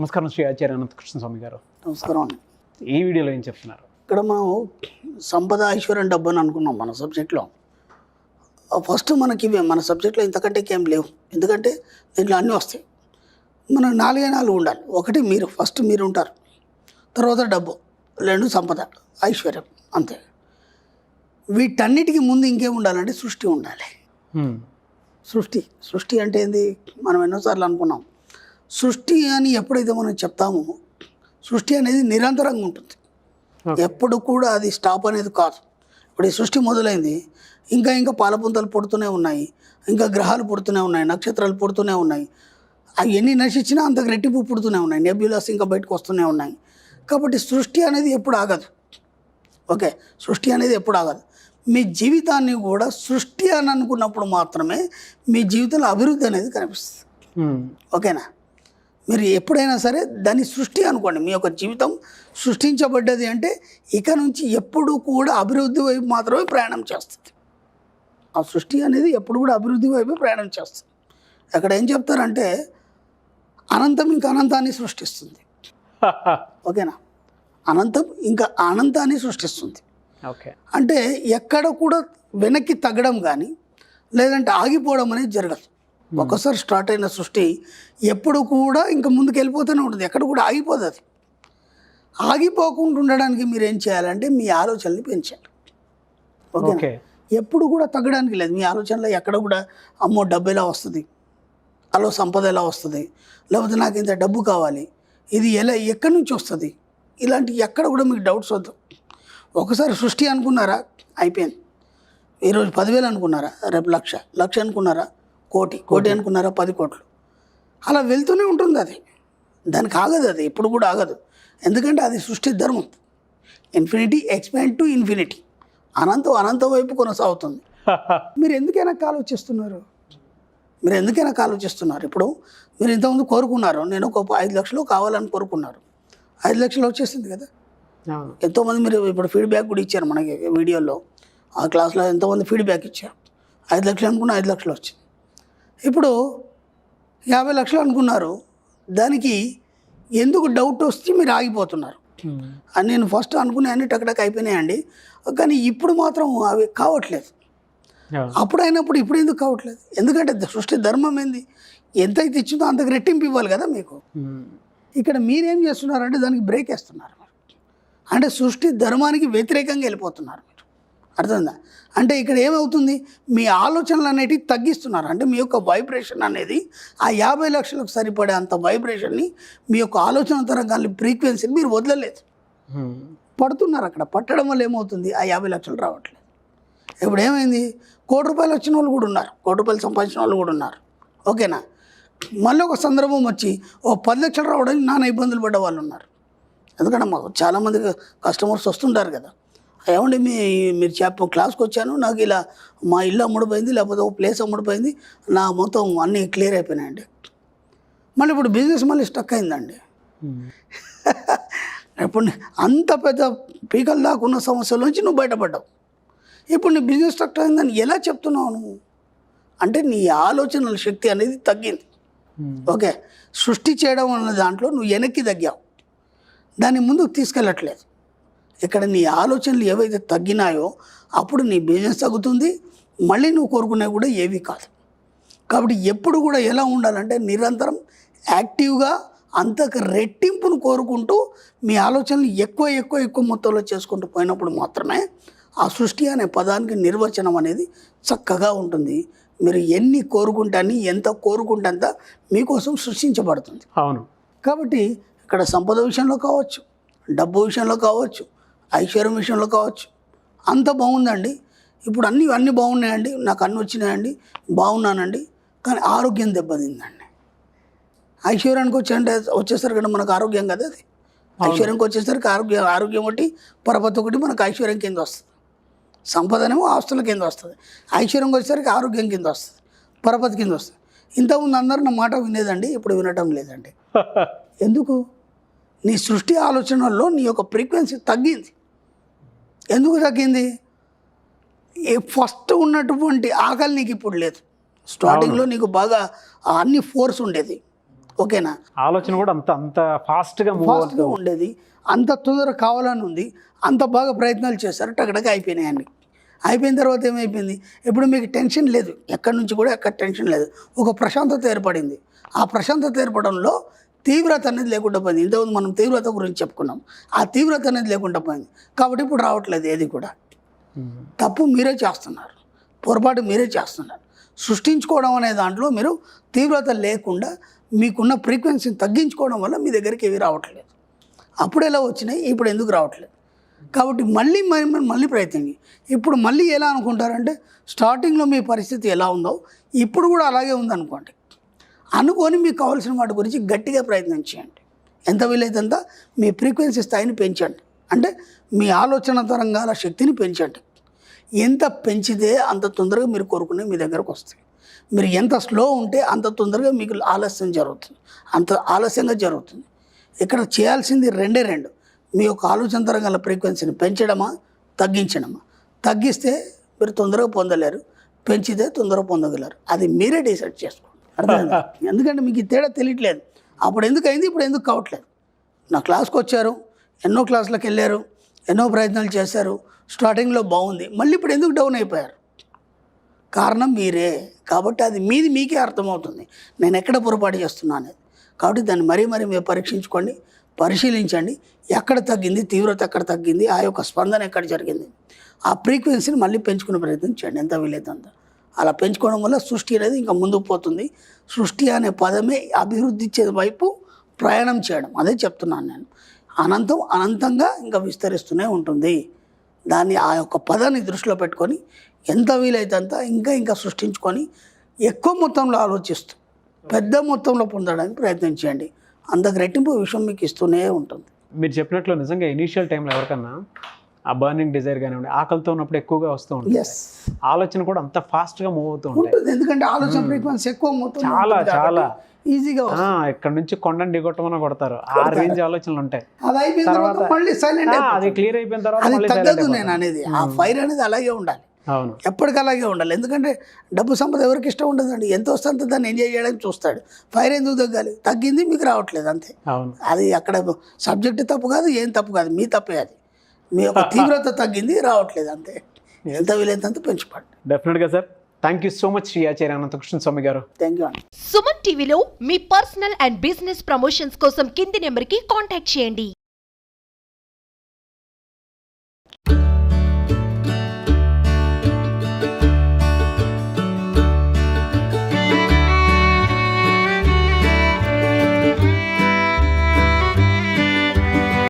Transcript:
నమస్కారం శ్రీ ఆచార్య అనంతకృష్ణ స్వామి గారు. నమస్కారం అండి. ఈ వీడియోలో ఏం చెప్తున్నారు? ఇక్కడ మనం సంపద ఐశ్వర్యం డబ్బు అని అనుకున్నాం మన సబ్జెక్ట్లో. ఫస్ట్ మనకి ఇవే మన సబ్జెక్ట్లో ఇంతకంటే ఏం లేవు, ఎందుకంటే దీంట్లో అన్నీ వస్తాయి. మనం నాలుగు ఉండాలి. ఒకటి మీరు, ఫస్ట్ మీరు ఉంటారు, తర్వాత డబ్బు, రెండు సంపద, ఐశ్వర్యం, అంతే. వీటన్నిటికీ ముందు ఇంకేం ఉండాలంటే సృష్టి ఉండాలి. సృష్టి అంటే ఏంది? మనం ఎన్నోసార్లు అనుకున్నాం. సృష్టి అని ఎప్పుడైతే మనం చెప్తామో, సృష్టి అనేది నిరంతరంగా ఉంటుంది, ఎప్పుడు కూడా అది స్టాప్ అనేది కాదు. ఇప్పుడు ఈ సృష్టి మొదలైంది, ఇంకా పాలపుంతలు పుడుతూనే ఉన్నాయి, ఇంకా గ్రహాలు పుడుతూనే ఉన్నాయి, నక్షత్రాలు పుడుతూనే ఉన్నాయి. అవి ఎన్ని నశించినా అంతకు రెట్టింపు పుడుతూనే ఉన్నాయి, నెబ్యులాస్ ఇంకా బయటకు వస్తూనే ఉన్నాయి. కాబట్టి సృష్టి అనేది ఎప్పుడు ఆగదు. ఓకే, సృష్టి అనేది ఎప్పుడు ఆగదు. మీ జీవితాన్ని కూడా సృష్టి అని అనుకున్నప్పుడు మాత్రమే మీ జీవితంలో అభివృద్ధి అనేది కనిపిస్తుంది. ఓకేనా? మీరు ఎప్పుడైనా సరే దాన్ని సృష్టి అనుకోండి. మీ యొక్క జీవితం సృష్టించబడ్డది అంటే ఇక నుంచి ఎప్పుడు కూడా అభివృద్ధి వైపు మాత్రమే ప్రయాణం చేస్తుంది. ఆ సృష్టి అనేది ఎప్పుడు కూడా అభివృద్ధి వైపు ప్రయాణం చేస్తుంది. అక్కడ ఏం చెప్తారంటే అనంతం ఇంకా అనంతాన్ని సృష్టిస్తుంది. ఓకేనా? అనంతం ఇంకా అనంతాన్ని సృష్టిస్తుంది. ఓకే, అంటే ఎక్కడ కూడా వెనక్కి తగ్గడం కానీ లేదంటే ఆగిపోవడం అనేది జరగదు. ఒకసారి స్టార్ట్ అయిన సృష్టి ఎప్పుడు కూడా ఇంకా ముందుకు వెళ్ళిపోతూనే ఉంటుంది, ఎక్కడ కూడా ఆగిపోదు. అది ఆగిపోకుండా ఉండడానికి మీరు ఏం చేయాలంటే మీ ఆలోచనని పెంచాలి. ఓకే, ఎప్పుడు కూడా తగ్గడానికి లేదు. మీ ఆలోచనలో ఎక్కడ కూడా అమ్మో డబ్బు ఎలా వస్తుంది, అలో సంపద ఎలా వస్తుంది, లేకపోతే నాకు ఇంత డబ్బు కావాలి, ఇది ఎక్కడి నుంచి వస్తుంది, ఇలాంటి ఎక్కడ కూడా మీకు డౌట్స్ వద్దు. ఒకసారి సృష్టి అనుకున్నారా, అయిపోయింది. ఈరోజు 10,000 అనుకున్నారా, రేపు లక్ష అనుకున్నారా, కోటి అనుకున్నారా, 10 కోట్లు, అలా వెళ్తూనే ఉంటుంది. అది దానికి ఆగదు, అది ఎప్పుడు కూడా ఆగదు. ఎందుకంటే అది సృష్టి ధర్మం. ఇన్ఫినిటీ ఎక్స్పాండ్ టు ఇన్ఫినిటీ, అనంతం వైపు కొనసాగుతుంది. మీరు ఎందుకైనా ఆలోచిస్తున్నారు? ఇప్పుడు మీరు ఇంతకుముందు కోరుకున్నారు, నేను ఒక 5 లక్షలు కావాలని కోరుకున్నారు, 5 లక్షలు వచ్చేసింది కదా. ఎంతోమంది మీరు ఇప్పుడు ఫీడ్బ్యాక్ కూడా ఇచ్చారు మనకి వీడియోలో, ఆ క్లాస్లో ఎంతోమంది ఫీడ్బ్యాక్ ఇచ్చారు. 5 లక్షలు అనుకున్న 5 లక్షలు వచ్చింది. ఇప్పుడు 50 లక్షలు అనుకున్నారు, దానికి ఎందుకు డౌట్ వస్తే మీరు ఆగిపోతున్నారు. అని నేను ఫస్ట్ అనుకునే అన్ని టక్టక్ అయిపోయినాయండి, కానీ ఇప్పుడు మాత్రం అవి కావట్లేదు. అప్పుడైనప్పుడు ఇప్పుడు ఎందుకు కావట్లేదు? ఎందుకంటే సృష్టి ధర్మం ఏంది, ఎంతైతే ఇచ్చిందో అంతకు రెట్టింపు ఇవ్వాలి కదా మీకు. ఇక్కడ మీరేం చేస్తున్నారంటే దానికి బ్రేక్ వేస్తున్నారు. అంటే సృష్టి ధర్మానికి వ్యతిరేకంగా వెళ్ళిపోతున్నారు మీరు. అర్థమైందా? అంటే ఇక్కడ ఏమవుతుంది, మీ ఆలోచనలు అనేటివి తగ్గిస్తున్నారు. అంటే మీ యొక్క వైబ్రేషన్ అనేది ఆ 50 లక్షలకు సరిపడే అంత వైబ్రేషన్ని, మీ యొక్క ఆలోచన తరంగాన్ని, ఫ్రీక్వెన్సీని మీరు వదలలేదు, పడుతున్నారు. అక్కడ పట్టడం వల్ల ఏమవుతుంది, ఆ 50 లక్షలు రావట్లేదు. ఇప్పుడు ఏమైంది, ₹1,00,00,000 వచ్చిన వాళ్ళు కూడా ఉన్నారు, ₹1,00,00,000 సంపాదించిన వాళ్ళు కూడా ఉన్నారు. ఓకేనా? మళ్ళీ ఒక సందర్భం వచ్చి 10 లక్షలు రావడానికి నానా ఇబ్బందులు పడ్డ వాళ్ళు ఉన్నారు. ఎందుకంటే మాకు చాలామంది కస్టమర్స్ వస్తుంటారు కదా, ఏమండి మీరు క్లాస్కి వచ్చాను, నాకు ఇలా మా ఇల్లు అమ్ముడిపోయింది, లేకపోతే ఒక ప్లేస్ అమ్ముడిపోయింది, నా మొత్తం అన్నీ క్లియర్ అయిపోయినాయండి. మళ్ళీ ఇప్పుడు బిజినెస్ మళ్ళీ స్టక్ అయిందండి. ఇప్పుడు అంత పెద్ద పీకల దాకా ఉన్న సమస్యల నుంచి నువ్వు బయటపడ్డావు. ఇప్పుడు నీ బిజినెస్ స్టక్ అయిందని ఎలా చెప్తున్నావు నువ్వు? అంటే నీ ఆలోచనల శక్తి అనేది తగ్గింది. ఓకే, సృష్టి చేయడం అన్న దాంట్లో నువ్వు వెనక్కి తగ్గావు, దాన్ని ముందుకు తీసుకెళ్ళట్లేదు. ఇక్కడ నీ ఆలోచనలు ఏవైతే తగ్గినాయో అప్పుడు నీ బిజినెస్ తగ్గుతుంది, మళ్ళీ నువ్వు కోరుకునేవి కూడా ఏవి కాదు. కాబట్టి ఎప్పుడు కూడా ఎలా ఉండాలంటే నిరంతరం యాక్టివ్గా అంతకు రెట్టింపును కోరుకుంటూ మీ ఆలోచనలు ఎక్కువ మొత్తంలో చేసుకుంటూ పోయినప్పుడు మాత్రమే ఆ సృష్టి అనే పదానికి నిర్వచనం అనేది చక్కగా ఉంటుంది. మీరు ఎన్ని కోరుకుంటే ఎంత కోరుకుంటే అంత మీకోసం సృష్టించబడుతుంది. అవును. కాబట్టి ఇక్కడ సంపద విషయంలో కావచ్చు, డబ్బు విషయంలో కావచ్చు, ఐశ్వర్యం విషయంలో కావచ్చు, అంత బాగుందండి. ఇప్పుడు అన్నీ బాగున్నాయండి, నాకు అన్నీ వచ్చినాయండి, బాగున్నానండి, కానీ ఆరోగ్యం దెబ్బతిందండి. ఐశ్వర్యానికి వచ్చేసరికి కదా మనకు ఆరోగ్యం కదా. అది ఐశ్వర్యానికి వచ్చేసరికి ఆరోగ్యం ఒకటి, పరపతి ఒకటి మనకు ఐశ్వర్యం కింద వస్తుంది. సంపదనేమో ఆస్తుల కింద వస్తుంది, ఐశ్వర్యంకి వచ్చేసరికి ఆరోగ్యం కింద వస్తుంది, పరపతి కింద వస్తుంది. ఇంతకుముందు అందరూ నా మాట వినేదండి, ఇప్పుడు వినటం లేదండి. ఎందుకు? నీ సృష్టి ఆలోచనల్లో నీ యొక్క ఫ్రీక్వెన్సీ తగ్గింది. ఎందుకు తగ్గింది? ఫస్ట్ ఉన్నటువంటి ఆకలి నీకు ఇప్పుడు లేదు. స్టార్టింగ్లో నీకు బాగా అన్ని ఫోర్స్ ఉండేది, ఓకేనా? ఆలోచన కూడా అంత ఫాస్ట్గా మూవ్ ఫాస్ట్గా ఉండేది, అంత తొందరగా కావాలని ఉంది, అంత బాగా ప్రయత్నాలు చేశారు, టగటగా అయిపోయినాయండి. అయిపోయిన తర్వాత ఏమైపోయింది, ఇప్పుడు మీకు టెన్షన్ లేదు, ఎక్కడి నుంచి కూడా ఎక్కడ టెన్షన్ లేదు, ఒక ప్రశాంతత ఏర్పడింది. ఆ ప్రశాంతత ఏర్పడంలో తీవ్రత అనేది లేకుండా పోయింది. ఇంతకుముందు మనం తీవ్రత గురించి చెప్పుకున్నాం, ఆ తీవ్రత అనేది లేకుండా పోయింది. కాబట్టి ఇప్పుడు రావట్లేదు ఏది కూడా. తప్పు మీరే చేస్తున్నారు, పొరపాటు మీరే చేస్తున్నారు. సృష్టించుకోవడం అనే దాంట్లో మీరు తీవ్రత లేకుండా మీకున్న ఫ్రీక్వెన్సీని తగ్గించుకోవడం వల్ల మీ దగ్గరికి ఏవి రావట్లేదు. అప్పుడు ఎలా వచ్చినాయి, ఇప్పుడు ఎందుకు రావట్లేదు? కాబట్టి మళ్ళీ ప్రయత్నించి ఇప్పుడు మళ్ళీ ఎలా అనుకుంటారంటే స్టార్టింగ్లో మీ పరిస్థితి ఎలా ఉందో ఇప్పుడు కూడా అలాగే ఉందనుకోండి. అనుకొని మీకు కావాల్సిన వాటి గురించి గట్టిగా ప్రయత్నం చేయండి. ఎంత వీలైతే అంత మీ ఫ్రీక్వెన్సీ స్థాయిని పెంచండి, అంటే మీ ఆలోచన తరంగాల శక్తిని పెంచండి. ఎంత పెంచితే అంత తొందరగా మీరు కోరుకునే మీ దగ్గరకు వస్తాయి. మీరు ఎంత స్లో ఉంటే అంత తొందరగా మీకు ఆలస్యం జరుగుతుంది, అంత ఆలస్యంగా జరుగుతుంది. ఇక్కడ చేయాల్సింది రెండు. మీ యొక్క ఆలోచన తరంగాల ఫ్రీక్వెన్సీని పెంచడమా తగ్గించడమా? తగ్గిస్తే మీరు తొందరగా పొందలేరు, పెంచితే తొందరగా పొందగలరు. అది మీరే డిసైడ్ చేసుకోండి, అర్థమైందా? ఎందుకంటే మీకు ఈ తేడా తెలియట్లేదు. అప్పుడు ఎందుకు అయింది, ఇప్పుడు ఎందుకు కావట్లేదు? నా క్లాస్కి వచ్చారు, ఎన్నో క్లాసులకు వెళ్ళారు, ఎన్నో ప్రయత్నాలు చేశారు, స్టార్టింగ్లో బాగుంది, మళ్ళీ ఇప్పుడు ఎందుకు డౌన్ అయిపోయారు? కారణం మీరే. కాబట్టి అది మీకే అర్థమవుతుంది నేను ఎక్కడ పొరపాటు చేస్తున్నా అనేది. కాబట్టి దాన్ని మరీ మీరు పరీక్షించుకోండి, పరిశీలించండి. ఎక్కడ తగ్గింది, తీవ్రత ఎక్కడ తగ్గింది, ఆ యొక్క స్పందన ఎక్కడ జరిగింది, ఆ ఫ్రీక్వెన్సీని మళ్ళీ పెంచుకునే ప్రయత్నం చేయండి ఎంత వీలైతే అంత. అలా పెంచుకోవడం వల్ల సృష్టి అనేది ఇంకా ముందుకు పోతుంది. సృష్టి అనే పదమే అభివృద్ధి వైపు ప్రయాణం చేయడం, అదే చెప్తున్నాను నేను. అనంతంగా ఇంకా విస్తరిస్తూనే ఉంటుంది. దాన్ని ఆ యొక్క పదాన్ని దృష్టిలో పెట్టుకొని ఎంత వీలైతే అంత ఇంకా సృష్టించుకొని ఎక్కువ మొత్తంలో ఆలోచిస్తూ పెద్ద మొత్తంలో పొందడానికి ప్రయత్నం చేయండి. అంతకు రెట్టింపు విషయం మీకు ఇస్తూనే ఉంటుంది. మీరు చెప్పినట్లు నిజంగా ఇనీషియల్ టైంలో ఎవరికన్నా ఆ బర్నింగ్ డిజైర్ కానివ్వండి, ఆకలితో ఉన్నప్పుడు ఎక్కువగా వస్తూ ఉంటుంది, ఆలోచన కూడా అంత ఫాస్ట్గా మూవ్ అవుతూ ఉంటుంది. ఎందుకంటే ఆలోచన ఫ్రీక్వెన్సీ ఎక్కువ మొత్తం చాలా ఈజీగా ఇక్కడ నుంచి కొండని దిగొట్టమని కొడతారు, ఆ రేంజ్ ఆలోచనలు ఉంటాయి. అది అయిపోయిన తర్వాత మళ్ళీ సైలెంట్, అది క్లియర్ అయిపోయిన తర్వాత అది తగ్గదు. నేను అనేది ఆ ఫైర్ అనేది అలాగే ఉండాలి, అవును, ఎప్పటికీ అలాగే ఉండాలి. ఎందుకంటే డబ్బు సంపద ఎవరికి ఇష్టం ఉండదండి, ఎంత వస్తుందో దాన్ని ఎంజాయ్ చేయడానికి చూస్తాడు. ఫైర్ ఎందుకు తగ్గాలి? తగ్గింది, మీకు రావట్లేదు అంతే. అది అక్కడ సబ్జెక్ట్ తప్పు కాదు, ఏం తప్పు కాదు, మీ తప్పే. అది మీ యొక్క తీవ్రత తగ్గింది, రావట్లేదు అంతే. ఎంత వీలైనంత పెంచుకోండి. డెఫినెట్గా sir. Thank you so much Shri Acharya Anantakrishna Swami garu. Thank you అండి. సుమన్ టీవీలో మీ పర్సనల్ అండ్ బిజినెస్ ప్రమోషన్స్ కోసం కింది నెంబర్కి కాంటాక్ట్ చేయండి.